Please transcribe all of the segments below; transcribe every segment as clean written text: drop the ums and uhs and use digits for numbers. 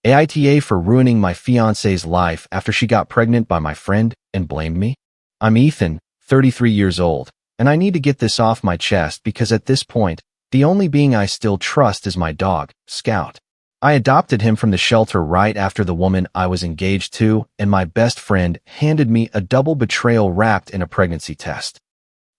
AITA for ruining my fiancée's life after she got pregnant by my friend and blamed me? I'm Ethan, 33 years old, and I need to get this off my chest because at this point, the only being I still trust is my dog, Scout. I adopted him from the shelter right after the woman I was engaged to and my best friend handed me a double betrayal wrapped in a pregnancy test.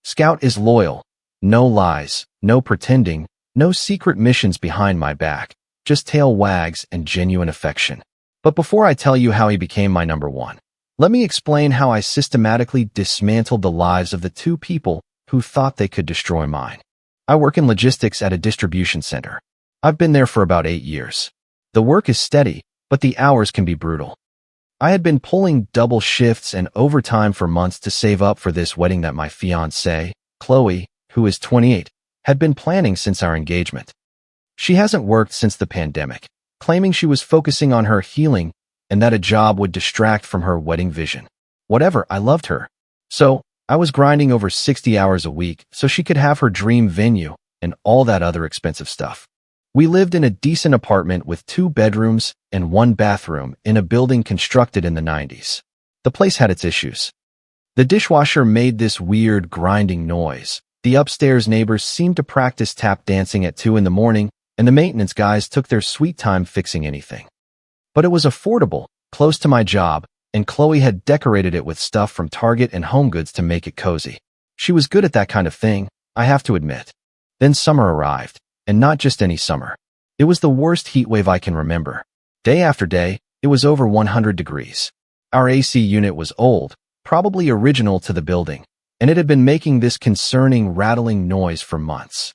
Scout is loyal. No lies, no pretending, no secret missions behind my back, just tail wags and genuine affection. But before I tell you how he became my number one, let me explain how I systematically dismantled the lives of the two people who thought they could destroy mine. I work in logistics at a distribution center. I've been there for about 8 years. The work is steady, but the hours can be brutal. I had been pulling double shifts and overtime for months to save up for this wedding that my fiancée, Chloe, who is 28, had been planning since our engagement. She hasn't worked since the pandemic, claiming she was focusing on her healing and that a job would distract from her wedding vision. Whatever, I loved her. So, I was grinding over 60 hours a week so she could have her dream venue and all that other expensive stuff. We lived in a decent apartment with 2 bedrooms and 1 bathroom in a building constructed in the 90s. The place had its issues. The dishwasher made this weird grinding noise. The upstairs neighbors seemed to practice tap dancing at 2 in the morning, and the maintenance guys took their sweet time fixing anything. But it was affordable, close to my job, and Chloe had decorated it with stuff from Target and HomeGoods to make it cozy. She was good at that kind of thing, I have to admit. Then summer arrived, and not just any summer. It was the worst heat wave I can remember. Day after day, it was over 100 degrees. Our AC unit was old, probably original to the building, and it had been making this concerning rattling noise for months.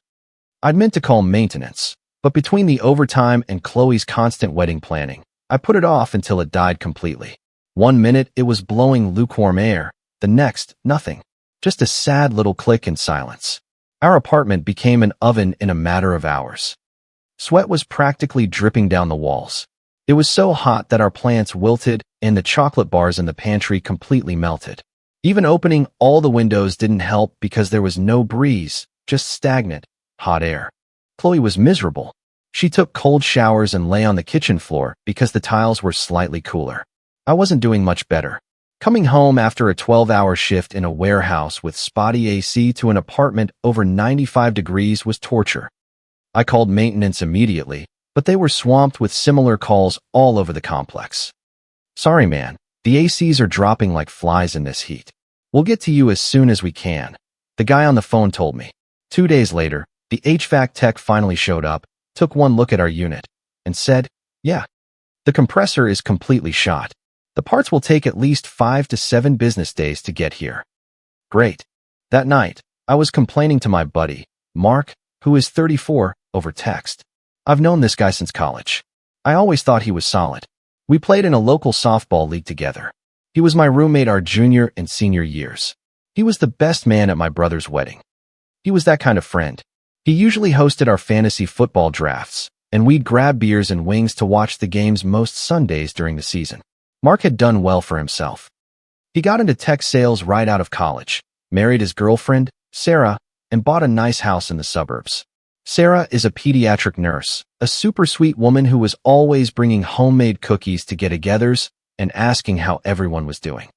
I'd meant to call maintenance, but between the overtime and Chloe's constant wedding planning, I put it off until it died completely. One minute it was blowing lukewarm air, the next, nothing. Just a sad little click in silence. Our apartment became an oven in a matter of hours. Sweat was practically dripping down the walls. It was so hot that our plants wilted and the chocolate bars in the pantry completely melted. Even opening all the windows didn't help because there was no breeze, just stagnant, hot air. Chloe was miserable. She took cold showers and lay on the kitchen floor because the tiles were slightly cooler. I wasn't doing much better. Coming home after a 12-hour shift in a warehouse with spotty AC to an apartment over 95 degrees was torture. I called maintenance immediately, but they were swamped with similar calls all over the complex. Sorry, man, the ACs are dropping like flies in this heat. We'll get to you as soon as we can, the guy on the phone told me. 2 days later, the HVAC tech finally showed up, took one look at our unit, and said, yeah, the compressor is completely shot. The parts will take at least 5 to 7 business days to get here. Great. That night, I was complaining to my buddy, Mark, who is 34, over text. I've known this guy since college. I always thought he was solid. We played in a local softball league together. He was my roommate our junior and senior years. He was the best man at my brother's wedding. He was that kind of friend. He usually hosted our fantasy football drafts, and we'd grab beers and wings to watch the games most Sundays during the season. Mark had done well for himself. He got into tech sales right out of college, married his girlfriend, Sarah, and bought a nice house in the suburbs. Sarah is a pediatric nurse, a super sweet woman who was always bringing homemade cookies to get-togethers and asking how everyone was doing.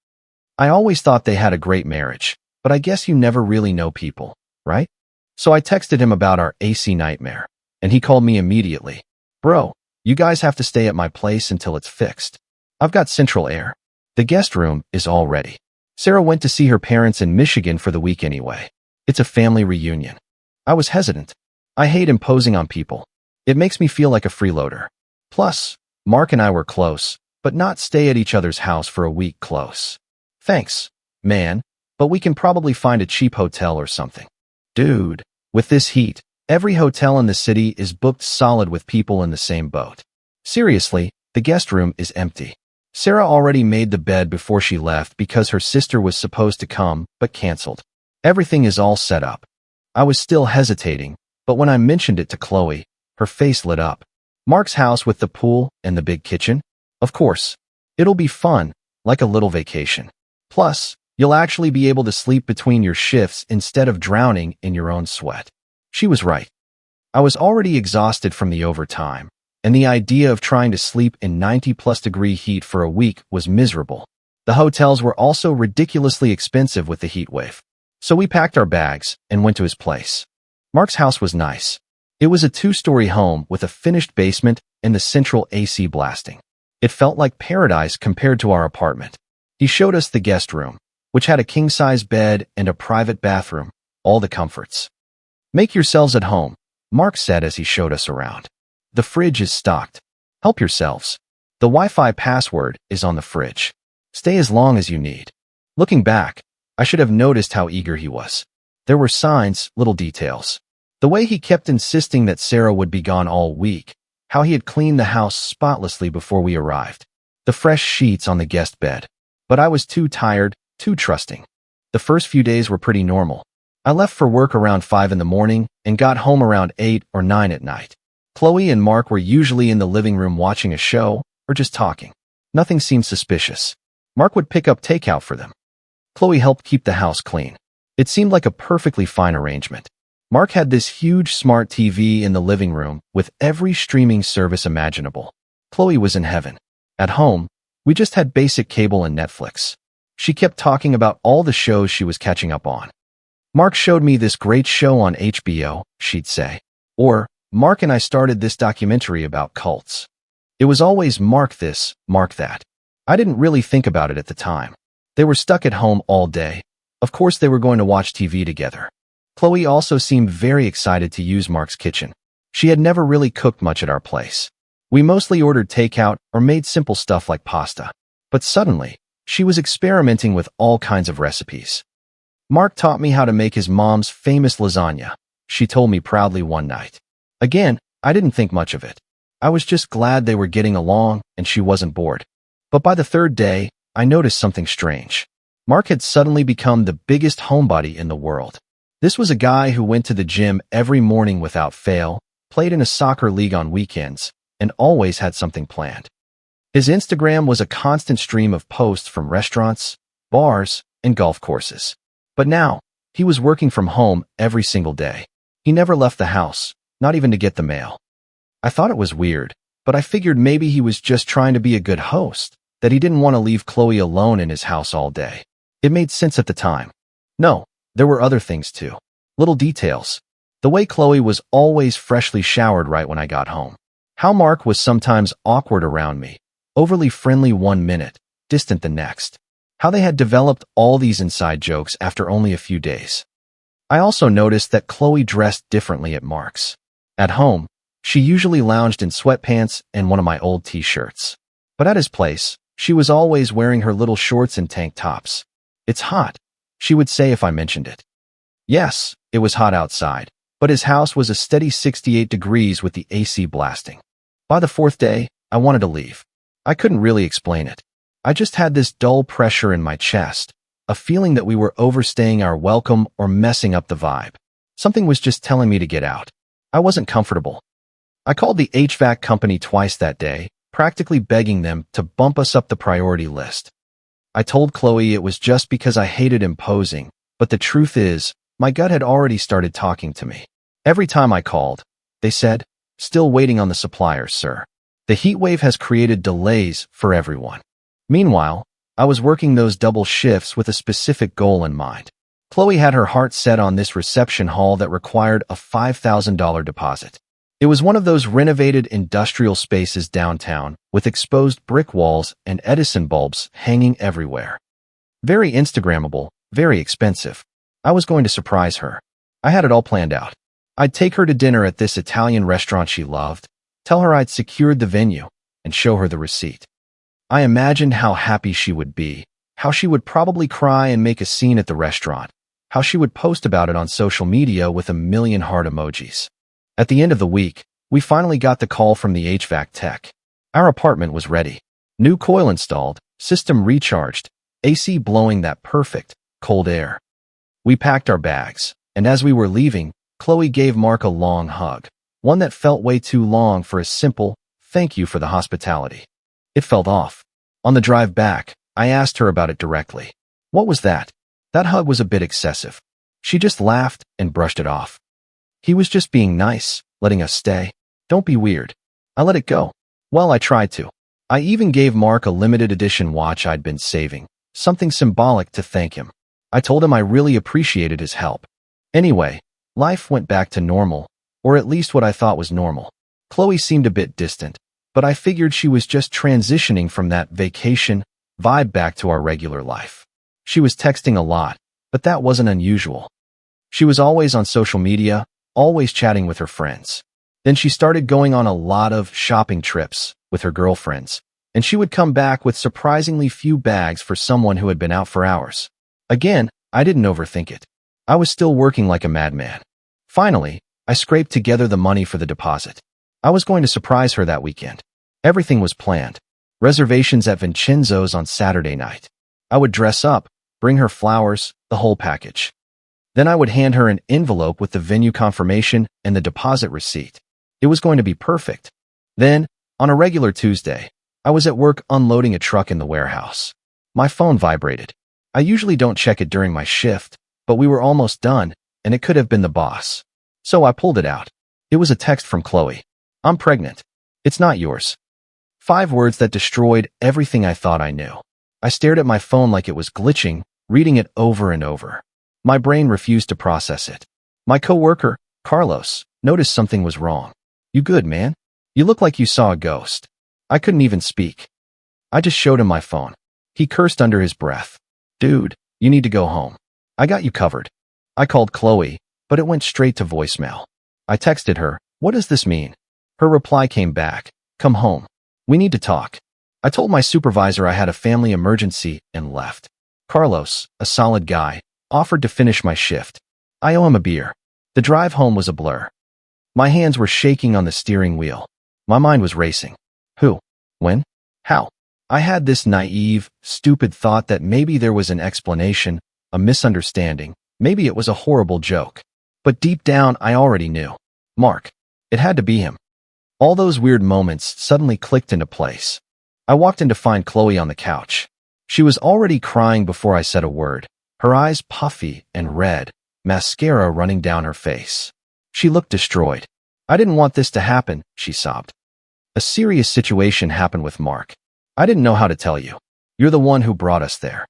I always thought they had a great marriage, but I guess you never really know people, right? So I texted him about our AC nightmare, and he called me immediately. Bro, you guys have to stay at my place until it's fixed. I've got central air. The guest room is all ready. Sarah went to see her parents in Michigan for the week anyway. It's a family reunion. I was hesitant. I hate imposing on people. It makes me feel like a freeloader. Plus, Mark and I were close, but not stay at each other's house for a week close. Thanks, man, but we can probably find a cheap hotel or something. Dude, with this heat, every hotel in the city is booked solid with people in the same boat. Seriously, the guest room is empty. Sarah already made the bed before she left because her sister was supposed to come, but canceled. Everything is all set up. I was still hesitating, but when I mentioned it to Chloe, her face lit up. Mark's house with the pool and the big kitchen? Of course. It'll be fun, like a little vacation. Plus, you'll actually be able to sleep between your shifts instead of drowning in your own sweat. She was right. I was already exhausted from the overtime, and the idea of trying to sleep in 90-plus-degree heat for a week was miserable. The hotels were also ridiculously expensive with the heat wave. So we packed our bags and went to his place. Mark's house was nice. It was a 2-story home with a finished basement and the central AC blasting. It felt like paradise compared to our apartment. He showed us the guest room, which had a king-size bed and a private bathroom, all the comforts. "Make yourselves at home," Mark said as he showed us around. "The fridge is stocked. Help yourselves. The Wi-Fi password is on the fridge. Stay as long as you need." Looking back, I should have noticed how eager he was. There were signs, little details. The way he kept insisting that Sarah would be gone all week, how he had cleaned the house spotlessly before we arrived, the fresh sheets on the guest bed. But I was too tired, too trusting. The first few days were pretty normal. I left for work around 5 in the morning and got home around 8 or 9 at night. Chloe and Mark were usually in the living room watching a show or just talking. Nothing seemed suspicious. Mark would pick up takeout for them. Chloe helped keep the house clean. It seemed like a perfectly fine arrangement. Mark had this huge smart TV in the living room with every streaming service imaginable. Chloe was in heaven. At home, we just had basic cable and Netflix. She kept talking about all the shows she was catching up on. "Mark showed me this great show on HBO," she'd say. Or, "Mark and I started this documentary about cults." It was always Mark this, Mark that. I didn't really think about it at the time. They were stuck at home all day. Of course they were going to watch TV together. Chloe also seemed very excited to use Mark's kitchen. She had never really cooked much at our place. We mostly ordered takeout or made simple stuff like pasta. But suddenly, she was experimenting with all kinds of recipes. "Mark taught me how to make his mom's famous lasagna," she told me proudly one night. Again, I didn't think much of it. I was just glad they were getting along and she wasn't bored. But by the third day, I noticed something strange. Mark had suddenly become the biggest homebody in the world. This was a guy who went to the gym every morning without fail, played in a soccer league on weekends, and always had something planned. His Instagram was a constant stream of posts from restaurants, bars, and golf courses. But now, he was working from home every single day. He never left the house, not even to get the mail. I thought it was weird, but I figured maybe he was just trying to be a good host, that he didn't want to leave Chloe alone in his house all day. It made sense at the time. No, there were other things too. Little details. The way Chloe was always freshly showered right when I got home. How Mark was sometimes awkward around me, overly friendly one minute, distant the next. How they had developed all these inside jokes after only a few days. I also noticed that Chloe dressed differently at Mark's. At home, she usually lounged in sweatpants and one of my old t-shirts. But at his place, she was always wearing her little shorts and tank tops. "It's hot," she would say if I mentioned it. Yes, it was hot outside, but his house was a steady 68 degrees with the AC blasting. By the fourth day, I wanted to leave. I couldn't really explain it. I just had this dull pressure in my chest, a feeling that we were overstaying our welcome or messing up the vibe. Something was just telling me to get out. I wasn't comfortable. I called the HVAC company twice that day, practically begging them to bump us up the priority list. I told Chloe it was just because I hated imposing, but the truth is, my gut had already started talking to me. Every time I called, they said, "Still waiting on the suppliers, sir. The heat wave has created delays for everyone." Meanwhile, I was working those double shifts with a specific goal in mind. Chloe had her heart set on this reception hall that required a $5,000 deposit. It was one of those renovated industrial spaces downtown with exposed brick walls and Edison bulbs hanging everywhere. Very Instagrammable, very expensive. I was going to surprise her. I had it all planned out. I'd take her to dinner at this Italian restaurant she loved, tell her I'd secured the venue, and show her the receipt. I imagined how happy she would be, how she would probably cry and make a scene at the restaurant, how she would post about it on social media with a million heart emojis. At the end of the week, we finally got the call from the HVAC tech. Our apartment was ready. New coil installed, system recharged, AC blowing that perfect, cold air. We packed our bags, and as we were leaving, Chloe gave Mark a long hug, one that felt way too long for a simple, "Thank you for the hospitality." It felt off. On the drive back, I asked her about it directly. "What was that?" That hug was a bit excessive. She just laughed and brushed it off. "He was just being nice, letting us stay. Don't be weird." I let it go. Well, I tried to. I even gave Mark a limited edition watch I'd been saving, something symbolic to thank him. I told him I really appreciated his help. Anyway, life went back to normal, or at least what I thought was normal. Chloe seemed a bit distant, but I figured she was just transitioning from that vacation vibe back to our regular life. She was texting a lot, but that wasn't unusual. She was always on social media, always chatting with her friends. Then she started going on a lot of shopping trips with her girlfriends, and she would come back with surprisingly few bags for someone who had been out for hours. Again, I didn't overthink it. I was still working like a madman. Finally, I scraped together the money for the deposit. I was going to surprise her that weekend. Everything was planned. Reservations at Vincenzo's on Saturday night. I would dress up, bring her flowers, the whole package. Then I would hand her an envelope with the venue confirmation and the deposit receipt. It was going to be perfect. Then, on a regular Tuesday, I was at work unloading a truck in the warehouse. My phone vibrated. I usually don't check it during my shift, but we were almost done, and it could have been the boss. So I pulled it out. It was a text from Chloe. I'm pregnant. It's not yours. 5 words that destroyed everything I thought I knew. I stared at my phone like it was glitching, reading it over and over. My brain refused to process it. My coworker, Carlos, noticed something was wrong. You good, man? You look like you saw a ghost. I couldn't even speak. I just showed him my phone. He cursed under his breath. Dude, you need to go home. I got you covered. I called Chloe, but it went straight to voicemail. I texted her, what does this mean? Her reply came back, come home. We need to talk. I told my supervisor I had a family emergency and left. Carlos, a solid guy, offered to finish my shift. I owe him a beer. The drive home was a blur. My hands were shaking on the steering wheel. My mind was racing. Who? When? How? I had this naive, stupid thought that maybe there was an explanation, a misunderstanding, maybe it was a horrible joke. But deep down, I already knew. Mark. It had to be him. All those weird moments suddenly clicked into place. I walked in to find Chloe on the couch. She was already crying before I said a word, her eyes puffy and red, mascara running down her face. She looked destroyed. I didn't want this to happen, she sobbed. A serious situation happened with Mark. I didn't know how to tell you. You're the one who brought us there.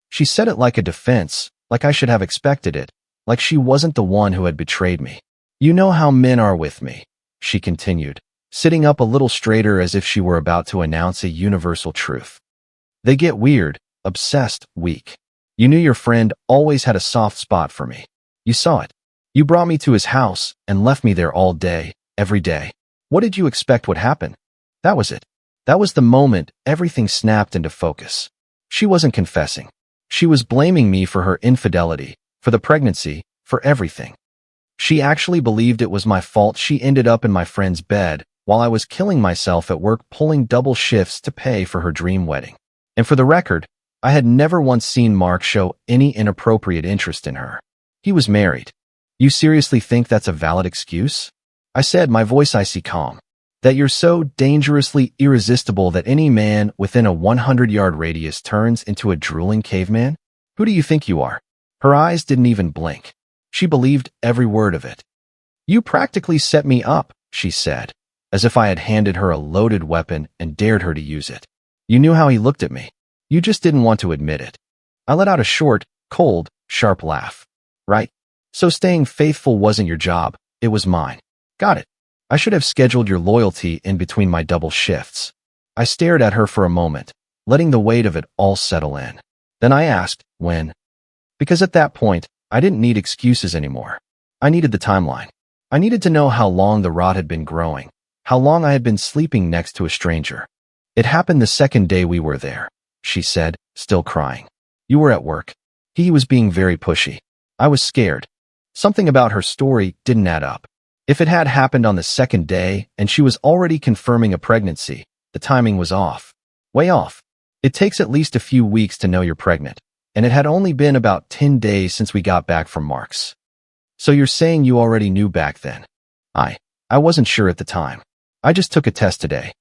She said it like a defense, like I should have expected it, like she wasn't the one who had betrayed me. You know how men are with me, she continued, sitting up a little straighter as if she were about to announce a universal truth. They get weird, obsessed, weak. You knew your friend always had a soft spot for me. You saw it. You brought me to his house and left me there all day, every day. What did you expect would happen? That was it. That was the moment everything snapped into focus. She wasn't confessing. She was blaming me for her infidelity, for the pregnancy, for everything. She actually believed it was my fault she ended up in my friend's bed while I was killing myself at work pulling double shifts to pay for her dream wedding. And for the record, I had never once seen Mark show any inappropriate interest in her. He was married. You seriously think that's a valid excuse? I said, my voice icy calm. That you're so dangerously irresistible that any man within a 100-yard radius turns into a drooling caveman? Who do you think you are? Her eyes didn't even blink. She believed every word of it. You practically set me up, she said, as if I had handed her a loaded weapon and dared her to use it. You knew how he looked at me. You just didn't want to admit it. I let out a short, cold, sharp laugh. Right? So staying faithful wasn't your job, it was mine. Got it. I should have scheduled your loyalty in between my double shifts. I stared at her for a moment, letting the weight of it all settle in. Then I asked, when? Because at that point, I didn't need excuses anymore. I needed the timeline. I needed to know how long the rot had been growing, how long I had been sleeping next to a stranger. It happened the second day we were there, she said, still crying. You were at work. He was being very pushy. I was scared. Something about her story didn't add up. If it had happened on the second day and she was already confirming a pregnancy, the timing was off. Way off. It takes at least a few weeks to know you're pregnant, and it had only been about 10 days since we got back from Mark's. So you're saying you already knew back then? I wasn't sure at the time. I just took a test today.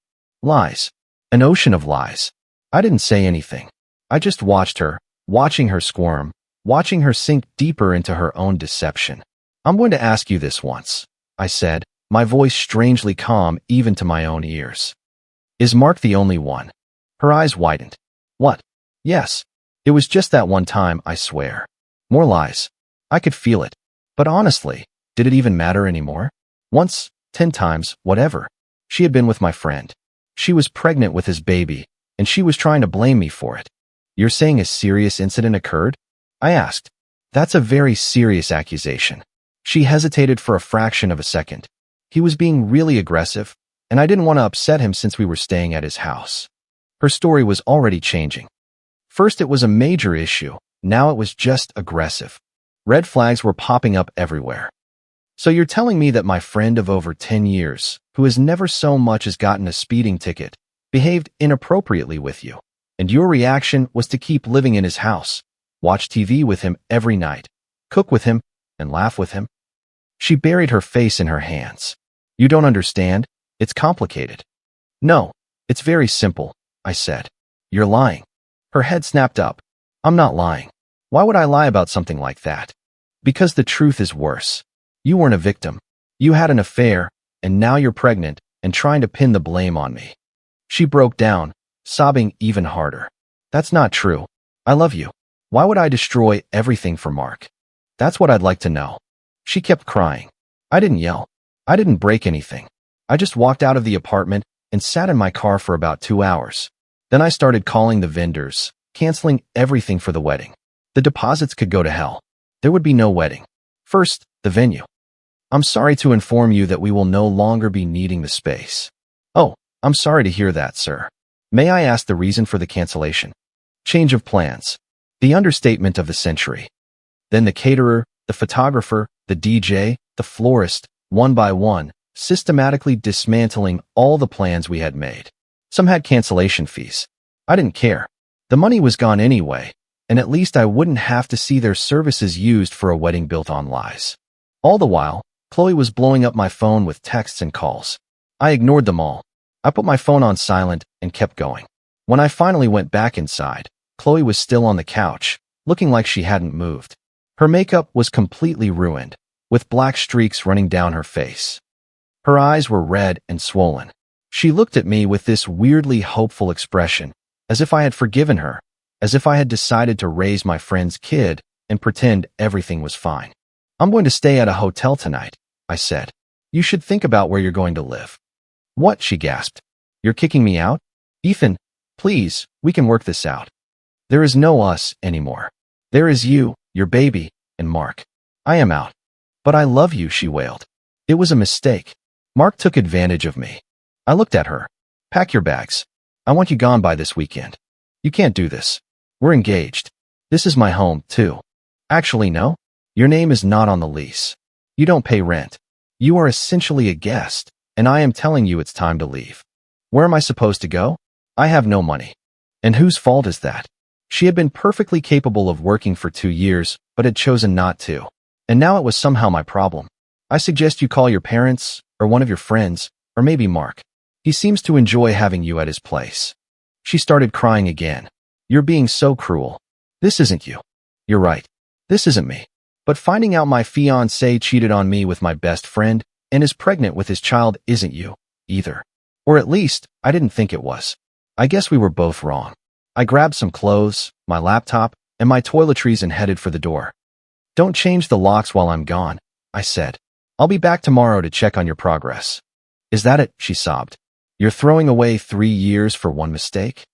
Lies. An ocean of lies. I didn't say anything. I just watched her, watching her squirm, watching her sink deeper into her own deception. I'm going to ask you this once, I said, my voice strangely calm even to my own ears. Is Mark the only one? Her eyes widened. What? Yes. It was just that one time, I swear. More lies. I could feel it. But honestly, did it even matter anymore? Once, 10 times, whatever. She had been with my friend. She was pregnant with his baby, and she was trying to blame me for it. You're saying a serious incident occurred? I asked. That's a very serious accusation. She hesitated for a fraction of a second. He was being really aggressive, and I didn't want to upset him since we were staying at his house. Her story was already changing. First it was a major issue, now it was just aggressive. Red flags were popping up everywhere. So you're telling me that my friend of over 10 years, who has never so much as gotten a speeding ticket, behaved inappropriately with you, and your reaction was to keep living in his house, watch TV with him every night, cook with him, and laugh with him? She buried her face in her hands. You don't understand? It's complicated. No, it's very simple, I said. You're lying. Her head snapped up. I'm not lying. Why would I lie about something like that? Because the truth is worse. You weren't a victim. You had an affair, and now you're pregnant and trying to pin the blame on me. She broke down, sobbing even harder. That's not true. I love you. Why would I destroy everything for Mark? That's what I'd like to know. She kept crying. I didn't yell. I didn't break anything. I just walked out of the apartment and sat in my car for about 2 hours. Then I started calling the vendors, canceling everything for the wedding. The deposits could go to hell. There would be no wedding. First, the venue. I'm sorry to inform you that we will no longer be needing the space. Oh, I'm sorry to hear that, sir. May I ask the reason for the cancellation? Change of plans. The understatement of the century. Then the caterer, the photographer, the DJ, the florist, one by one, systematically dismantling all the plans we had made. Some had cancellation fees. I didn't care. The money was gone anyway, and at least I wouldn't have to see their services used for a wedding built on lies. All the while, Chloe was blowing up my phone with texts and calls. I ignored them all. I put my phone on silent and kept going. When I finally went back inside, Chloe was still on the couch, looking like she hadn't moved. Her makeup was completely ruined, with black streaks running down her face. Her eyes were red and swollen. She looked at me with this weirdly hopeful expression, as if I had forgiven her, as if I had decided to raise my friend's kid and pretend everything was fine. I'm going to stay at a hotel tonight, I said. You should think about where you're going to live. What? She gasped. You're kicking me out? Ethan, please, we can work this out. There is no us anymore. There is you, your baby, and Mark. I am out. But I love you, she wailed. It was a mistake. Mark took advantage of me. I looked at her. Pack your bags. I want you gone by this weekend. You can't do this. We're engaged. This is my home, too. Actually, no. Your name is not on the lease. You don't pay rent. You are essentially a guest, and I am telling you it's time to leave. Where am I supposed to go? I have no money. And whose fault is that? She had been perfectly capable of working for 2 years, but had chosen not to. And now it was somehow my problem. I suggest you call your parents, or one of your friends, or maybe Mark. He seems to enjoy having you at his place. She started crying again. You're being so cruel. This isn't you. You're right. This isn't me. But finding out my fiancé cheated on me with my best friend and is pregnant with his child isn't you, either. Or at least, I didn't think it was. I guess we were both wrong. I grabbed some clothes, my laptop, and my toiletries and headed for the door. Don't change the locks while I'm gone, I said. I'll be back tomorrow to check on your progress. Is that it? She sobbed. You're throwing away 3 years for one mistake?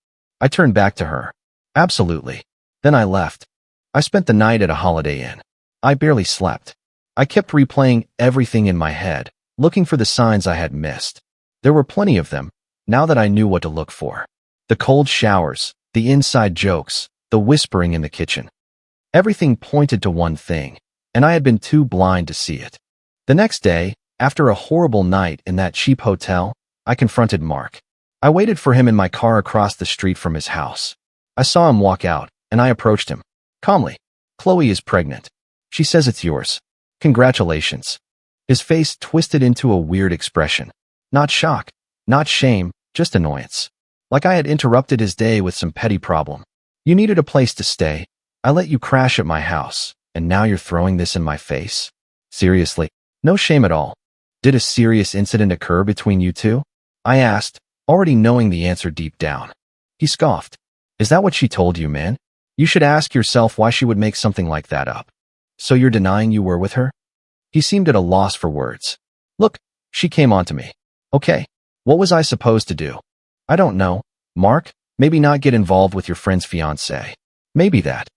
I turned back to her. Absolutely. Then I left. I spent the night at a Holiday Inn. I barely slept. I kept replaying everything in my head, looking for the signs I had missed. There were plenty of them, now that I knew what to look for. The cold showers, the inside jokes, the whispering in the kitchen. Everything pointed to one thing, and I had been too blind to see it. The next day, after a horrible night in that cheap hotel, I confronted Mark. I waited for him in my car across the street from his house. I saw him walk out, and I approached him. Calmly. Chloe is pregnant. She says it's yours. Congratulations. His face twisted into a weird expression. Not shock, not shame, just annoyance. Like I had interrupted his day with some petty problem. You needed a place to stay. I let you crash at my house, and now you're throwing this in my face? Seriously, no shame at all. Did a serious incident occur between you two? I asked, already knowing the answer deep down. He scoffed. Is that what she told you, man? You should ask yourself why she would make something like that up. So you're denying you were with her? He seemed at a loss for words. Look, she came on to me. Okay, what was I supposed to do? I don't know. Mark, maybe not get involved with your friend's fiancé. Maybe that.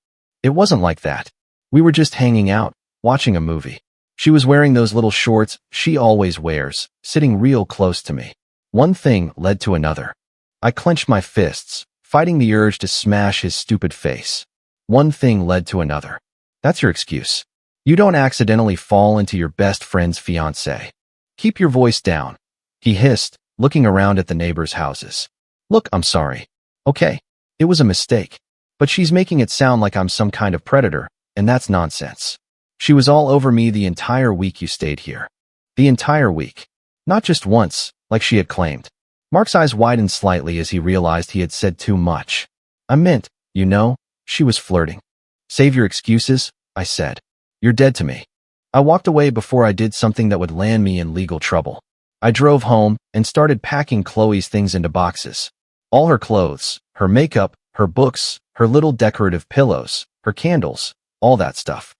It wasn't like that. We were just hanging out, watching a movie. She was wearing those little shorts she always wears, sitting real close to me. One thing led to another. I clenched my fists, fighting the urge to smash his stupid face. One thing led to another. That's your excuse. You don't accidentally fall into your best friend's fiancé. Keep your voice down. He hissed, looking around at the neighbors' houses. Look, I'm sorry. Okay, it was a mistake. But she's making it sound like I'm some kind of predator, and that's nonsense. She was all over me the entire week you stayed here. The entire week. Not just once, like she had claimed. Mark's eyes widened slightly as he realized he had said too much. I meant, you know, she was flirting. Save your excuses, I said. You're dead to me. I walked away before I did something that would land me in legal trouble. I drove home and started packing Chloe's things into boxes. All her clothes, her makeup, her books, her little decorative pillows, her candles, all that stuff.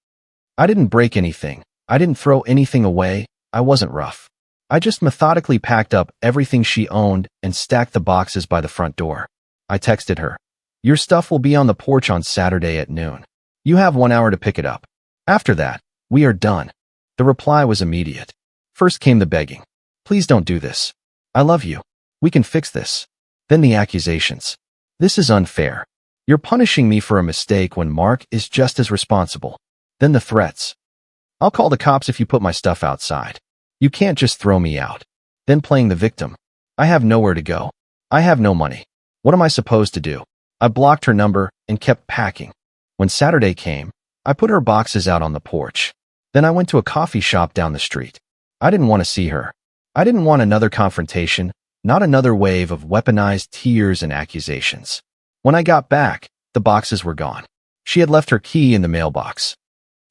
I didn't break anything. I didn't throw anything away. I wasn't rough. I just methodically packed up everything she owned and stacked the boxes by the front door. I texted her. Your stuff will be on the porch on Saturday at noon. You have 1 hour to pick it up. After that, we are done. The reply was immediate. First came the begging. Please don't do this. I love you. We can fix this. Then the accusations. This is unfair. You're punishing me for a mistake when Mark is just as responsible. Then the threats. I'll call the cops if you put my stuff outside. You can't just throw me out. Then playing the victim. I have nowhere to go. I have no money. What am I supposed to do? I blocked her number and kept packing. When Saturday came, I put her boxes out on the porch. Then I went to a coffee shop down the street. I didn't want to see her. I didn't want another confrontation, not another wave of weaponized tears and accusations. When I got back, the boxes were gone. She had left her key in the mailbox.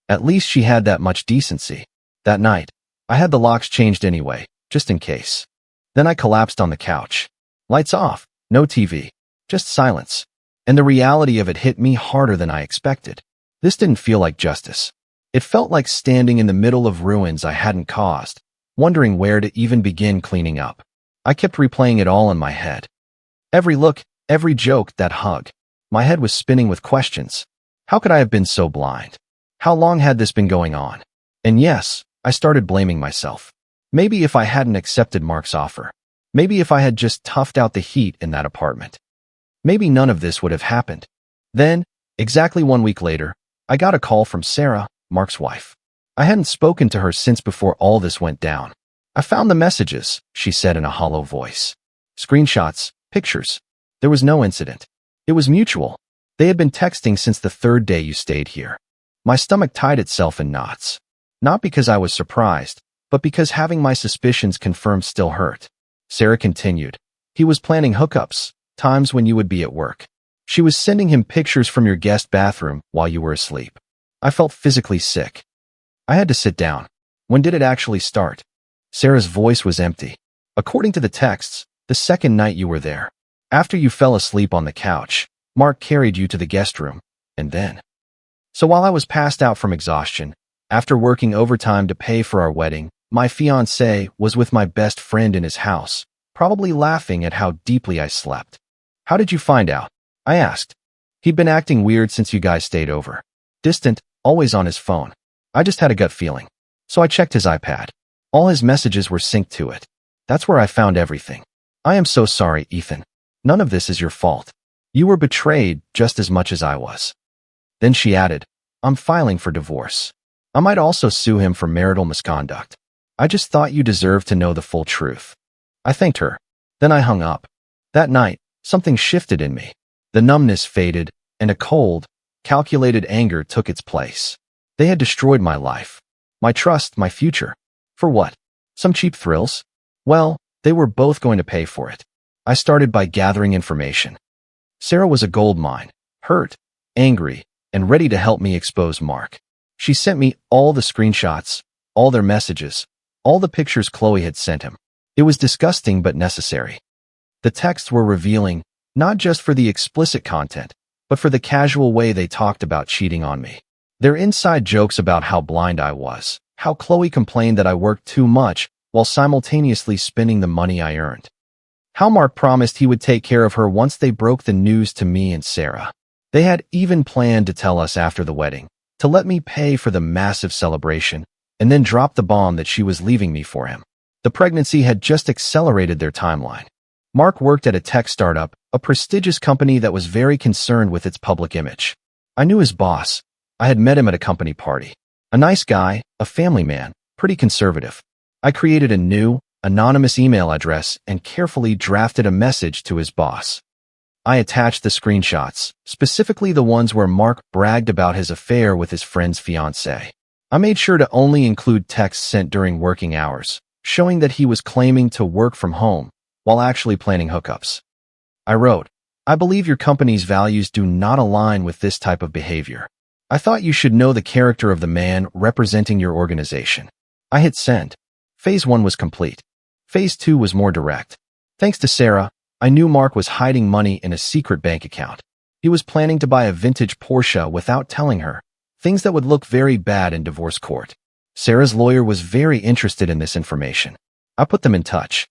At least she had that much decency. That night, I had the locks changed anyway, just in case. Then I collapsed on the couch. Lights off, no TV, just silence. And the reality of it hit me harder than I expected. This didn't feel like justice. It felt like standing in the middle of ruins I hadn't caused, wondering where to even begin cleaning up. I kept replaying it all in my head. Every look, every joke, that hug. My head was spinning with questions. How could I have been so blind? How long had this been going on? And yes, I started blaming myself. Maybe if I hadn't accepted Mark's offer. Maybe if I had just toughed out the heat in that apartment. Maybe none of this would have happened. Then, exactly 1 week later, I got a call from Sarah, Mark's wife. I hadn't spoken to her since before all this went down. I found the messages, she said in a hollow voice. Screenshots, pictures. There was no incident. It was mutual. They had been texting since the third day you stayed here. My stomach tied itself in knots. Not because I was surprised, but because having my suspicions confirmed still hurt. Sarah continued. He was planning hookups, times when you would be at work. She was sending him pictures from your guest bathroom while you were asleep. I felt physically sick. I had to sit down. When did it actually start? Sarah's voice was empty. According to the texts, the second night you were there. After you fell asleep on the couch, Mark carried you to the guest room, and then. So while I was passed out from exhaustion, after working overtime to pay for our wedding, my fiancé was with my best friend in his house, probably laughing at how deeply I slept. How did you find out? I asked. He'd been acting weird since you guys stayed over. Distant, always on his phone. I just had a gut feeling. So I checked his iPad. All his messages were synced to it. That's where I found everything. I am so sorry, Ethan. None of this is your fault. You were betrayed just as much as I was. Then she added, I'm filing for divorce. I might also sue him for marital misconduct. I just thought you deserved to know the full truth. I thanked her. Then I hung up. That night, something shifted in me. The numbness faded, and a cold, calculated anger took its place. They had destroyed my life. My trust, my future. For what? Some cheap thrills? Well, they were both going to pay for it. I started by gathering information. Sarah was a gold mine, hurt, angry, and ready to help me expose Mark. She sent me all the screenshots, all their messages, all the pictures Chloe had sent him. It was disgusting but necessary. The texts were revealing, not just for the explicit content, but for the casual way they talked about cheating on me. Their inside jokes about how blind I was, how Chloe complained that I worked too much while simultaneously spending the money I earned. How Mark promised he would take care of her once they broke the news to me and Sarah. They had even planned to tell us after the wedding, to let me pay for the massive celebration, and then drop the bomb that she was leaving me for him. The pregnancy had just accelerated their timeline. Mark worked at a tech startup, a prestigious company that was very concerned with its public image. I knew his boss. I had met him at a company party. A nice guy, a family man, pretty conservative. I created a new, anonymous email address and carefully drafted a message to his boss. I attached the screenshots, specifically the ones where Mark bragged about his affair with his friend's fiancée. I made sure to only include texts sent during working hours, showing that he was claiming to work from home while actually planning hookups. I wrote, "I believe your company's values do not align with this type of behavior. I thought you should know the character of the man representing your organization." I hit send. Phase 1 was complete. Phase 2 was more direct. Thanks to Sarah, I knew Mark was hiding money in a secret bank account. He was planning to buy a vintage Porsche without telling her, things that would look very bad in divorce court. Sarah's lawyer was very interested in this information. I put them in touch.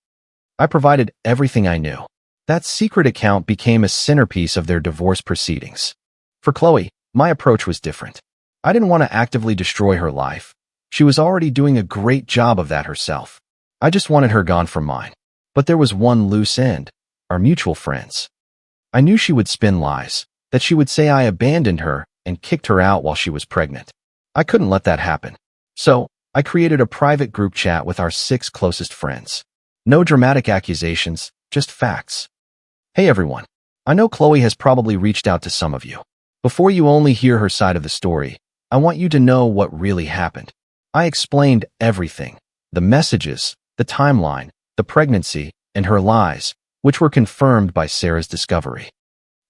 I provided everything I knew. That secret account became a centerpiece of their divorce proceedings. For Chloe, my approach was different. I didn't want to actively destroy her life. She was already doing a great job of that herself. I just wanted her gone from mine. But there was one loose end, our mutual friends. I knew she would spin lies, that she would say I abandoned her and kicked her out while she was pregnant. I couldn't let that happen. So, I created a private group chat with our 6 closest friends. No dramatic accusations, just facts. Hey everyone. I know Chloe has probably reached out to some of you. Before you only hear her side of the story, I want you to know what really happened. I explained everything. The messages, the timeline, the pregnancy, and her lies, which were confirmed by Sarah's discovery.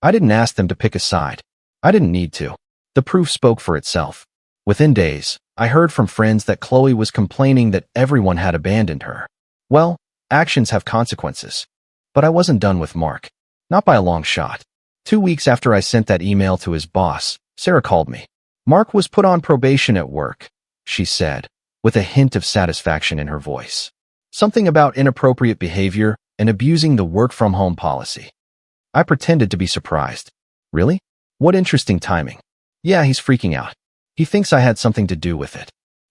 I didn't ask them to pick a side. I didn't need to. The proof spoke for itself. Within days, I heard from friends that Chloe was complaining that everyone had abandoned her. Well, actions have consequences. But I wasn't done with Mark. Not by a long shot. 2 weeks after I sent that email to his boss, Sarah called me. Mark was put on probation at work, she said, with a hint of satisfaction in her voice. Something about inappropriate behavior and abusing the work-from-home policy. I pretended to be surprised. Really? What interesting timing. Yeah, he's freaking out. He thinks I had something to do with it.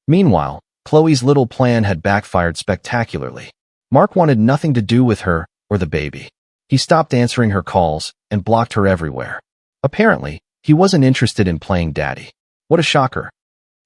Meanwhile, Chloe's little plan had backfired spectacularly. Mark wanted nothing to do with her or the baby. He stopped answering her calls and blocked her everywhere. Apparently, he wasn't interested in playing daddy. What a shocker.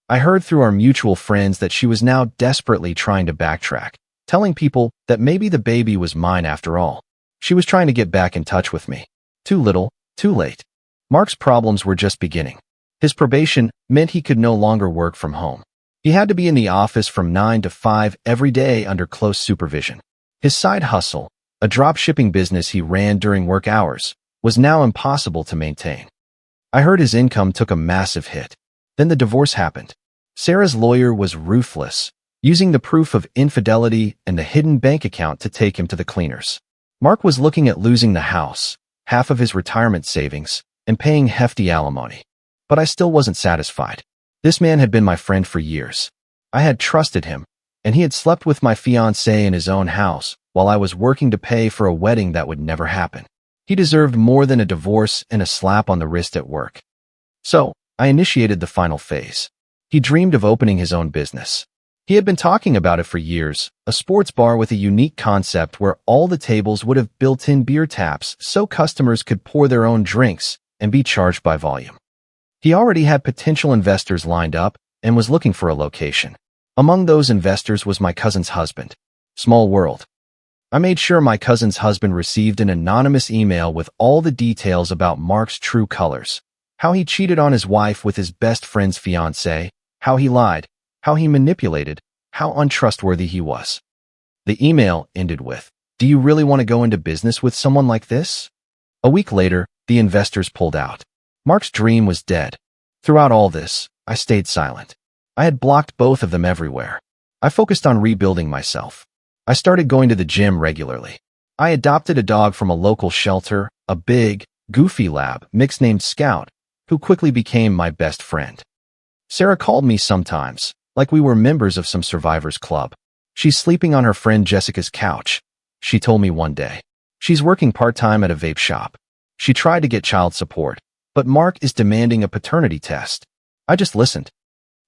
I heard through our mutual friends that she was now desperately trying to backtrack, telling people that maybe the baby was mine after all. She was trying to get back in touch with me. Too little, too late. Mark's problems were just beginning. His probation meant he could no longer work from home. He had to be in the office from 9 to 5 every day under close supervision. His side hustle, a drop-shipping business he ran during work hours, was now impossible to maintain. I heard his income took a massive hit. Then the divorce happened. Sarah's lawyer was ruthless, using the proof of infidelity and the hidden bank account to take him to the cleaners. Mark was looking at losing the house, half of his retirement savings, and paying hefty alimony. But I still wasn't satisfied. This man had been my friend for years. I had trusted him, and he had slept with my fiancée in his own house while I was working to pay for a wedding that would never happen. He deserved more than a divorce and a slap on the wrist at work. So, I initiated the final phase. He dreamed of opening his own business. He had been talking about it for years, a sports bar with a unique concept where all the tables would have built-in beer taps so customers could pour their own drinks and be charged by volume. He already had potential investors lined up and was looking for a location. Among those investors was my cousin's husband. Small world. I made sure my cousin's husband received an anonymous email with all the details about Mark's true colors, how he cheated on his wife with his best friend's fiancée, how he lied, how he manipulated, how untrustworthy he was. The email ended with, "Do you really want to go into business with someone like this?" A week later, the investors pulled out. Mark's dream was dead. Throughout all this, I stayed silent. I had blocked both of them everywhere. I focused on rebuilding myself. I started going to the gym regularly. I adopted a dog from a local shelter, a big, goofy lab mix named Scout, who quickly became my best friend. Sarah called me sometimes, like we were members of some survivors club. She's sleeping on her friend Jessica's couch, she told me one day. She's working part-time at a vape shop. She tried to get child support, but Mark is demanding a paternity test. I just listened.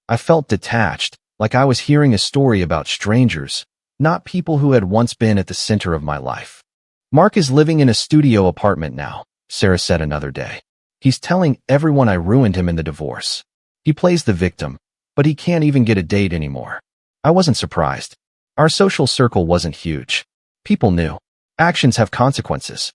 I felt detached, like I was hearing a story about strangers, not people who had once been at the center of my life. Mark is living in a studio apartment now, Sarah said another day. He's telling everyone I ruined him in the divorce. He plays the victim, but he can't even get a date anymore. I wasn't surprised. Our social circle wasn't huge. People knew. Actions have consequences.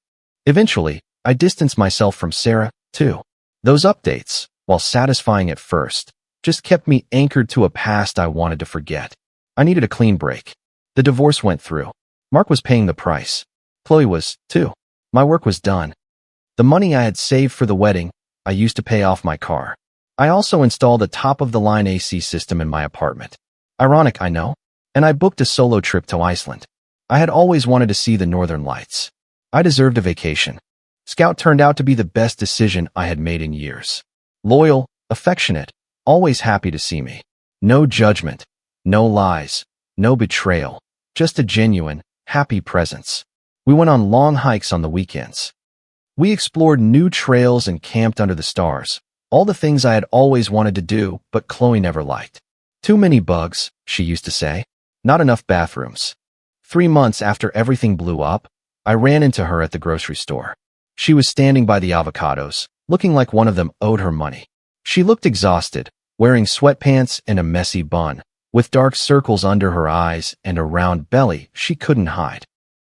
Eventually, I distanced myself from Sarah, too. Those updates, while satisfying at first, just kept me anchored to a past I wanted to forget. I needed a clean break. The divorce went through. Mark was paying the price. Chloe was, too. My work was done. The money I had saved for the wedding, I used to pay off my car. I also installed a top-of-the-line AC system in my apartment. Ironic, I know. And I booked a solo trip to Iceland. I had always wanted to see the northern lights. I deserved a vacation. Scout turned out to be the best decision I had made in years. Loyal, affectionate, always happy to see me. No judgment, no lies, no betrayal, just a genuine, happy presence. We went on long hikes on the weekends. We explored new trails and camped under the stars, all the things I had always wanted to do, but Chloe never liked. Too many bugs, she used to say. Not enough bathrooms. 3 months after everything blew up, I ran into her at the grocery store. She was standing by the avocados, looking like one of them owed her money. She looked exhausted, wearing sweatpants and a messy bun, with dark circles under her eyes and a round belly she couldn't hide.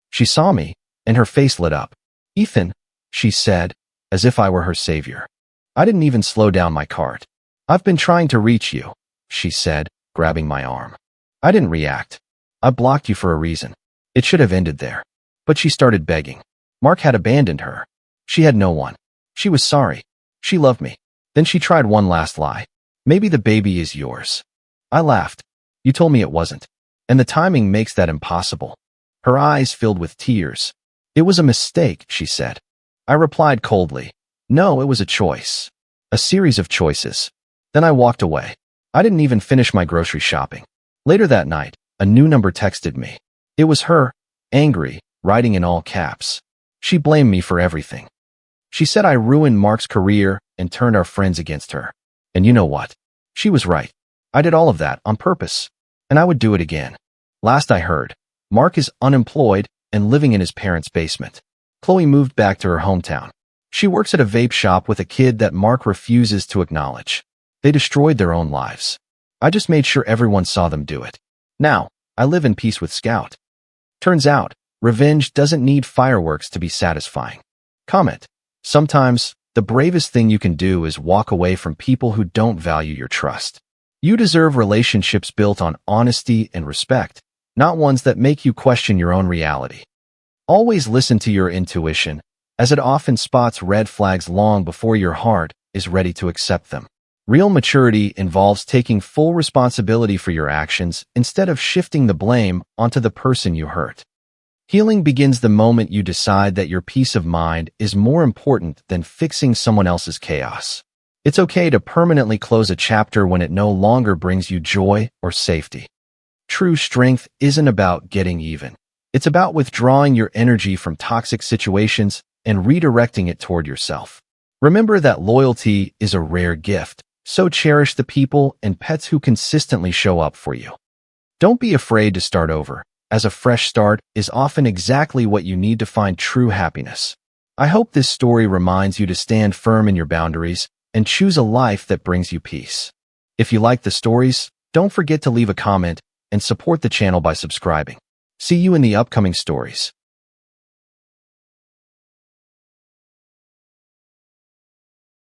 She saw me, and her face lit up. "Ethan," she said, as if I were her savior. I didn't even slow down my cart. "I've been trying to reach you," she said, grabbing my arm. I didn't react. "I blocked you for a reason. It should have ended there." But she started begging. Mark had abandoned her. She had no one. She was sorry. She loved me. Then she tried one last lie. "Maybe the baby is yours." I laughed. "You told me it wasn't. And the timing makes that impossible." Her eyes filled with tears. "It was a mistake," she said. I replied coldly. "No, it was a choice. A series of choices." Then I walked away. I didn't even finish my grocery shopping. Later that night, a new number texted me. It was her, angry, writing in all caps. She blamed me for everything. She said I ruined Mark's career and turned our friends against her. And you know what? She was right. I did all of that on purpose. And I would do it again. Last I heard, Mark is unemployed and living in his parents' basement. Chloe moved back to her hometown. She works at a vape shop with a kid that Mark refuses to acknowledge. They destroyed their own lives. I just made sure everyone saw them do it. Now, I live in peace with Scout. Turns out, revenge doesn't need fireworks to be satisfying. Comment. Sometimes, the bravest thing you can do is walk away from people who don't value your trust. You deserve relationships built on honesty and respect, not ones that make you question your own reality. Always listen to your intuition, as it often spots red flags long before your heart is ready to accept them. Real maturity involves taking full responsibility for your actions instead of shifting the blame onto the person you hurt. Healing begins the moment you decide that your peace of mind is more important than fixing someone else's chaos. It's okay to permanently close a chapter when it no longer brings you joy or safety. True strength isn't about getting even. It's about withdrawing your energy from toxic situations and redirecting it toward yourself. Remember that loyalty is a rare gift. So cherish the people and pets who consistently show up for you. Don't be afraid to start over, as a fresh start is often exactly what you need to find true happiness. I hope this story reminds you to stand firm in your boundaries and choose a life that brings you peace. If you like the stories, don't forget to leave a comment and support the channel by subscribing. See you in the upcoming stories.